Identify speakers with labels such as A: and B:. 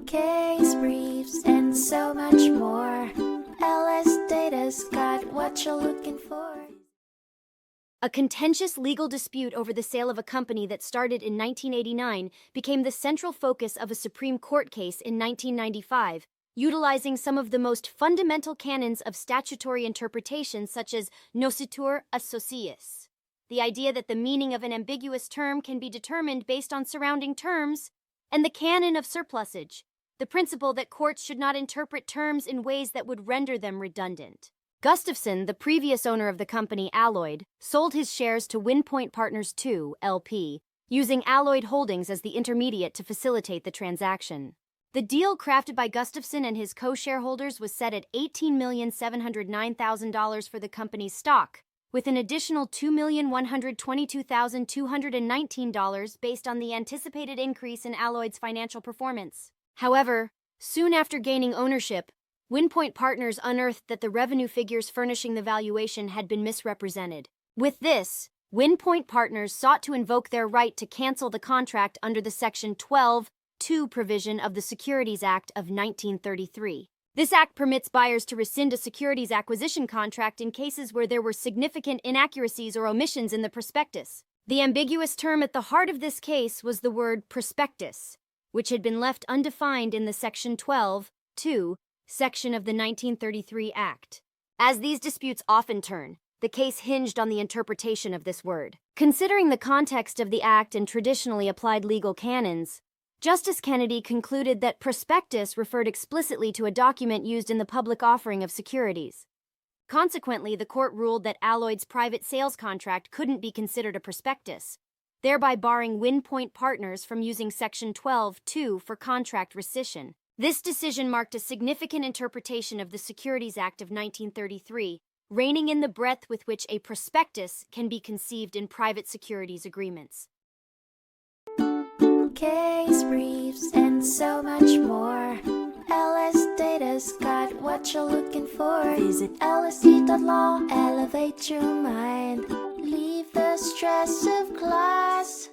A: case briefs, and so much more. LSData's got what you're looking for.
B: A contentious legal dispute over the sale of a company that started in 1989 became the central focus of a Supreme Court case in 1995, utilizing some of the most fundamental canons of statutory interpretation such as nocitur associis, the idea that the meaning of an ambiguous term can be determined based on surrounding terms, and the canon of surplusage, the principle that courts should not interpret terms in ways that would render them redundant. Gustafson, the previous owner of the company Alloyd, sold his shares to WinPoint Partners II, LP, using Alloyd Holdings as the intermediate to facilitate the transaction. The deal crafted by Gustafson and his co-shareholders was set at $18,709,000 for the company's stock, with an additional $2,122,219 based on the anticipated increase in Alloyd's financial performance. However, soon after gaining ownership, WinPoint Partners unearthed that the revenue figures furnishing the valuation had been misrepresented. With this, WinPoint Partners sought to invoke their right to cancel the contract under the Section 12(2) provision of the Securities Act of 1933. This act permits buyers to rescind a securities acquisition contract in cases where there were significant inaccuracies or omissions in the prospectus. The ambiguous term at the heart of this case was the word prospectus, which had been left undefined in the Section 12(2) section of the 1933 Act. As these disputes often turn, the case hinged on the interpretation of this word. Considering the context of the Act and traditionally applied legal canons, Justice Kennedy concluded that prospectus referred explicitly to a document used in the public offering of securities. Consequently, the court ruled that Alloyd's private sales contract couldn't be considered a prospectus, thereby barring WinPoint Partners from using Section 12(2) for contract rescission. This decision marked a significant interpretation of the Securities Act of 1933, reining in the breadth with which a prospectus can be conceived in private securities agreements.
A: Case briefs, and so much more. LSData's got what you're looking for. Visit lsd.law, elevate your mind. Leave the stress of class.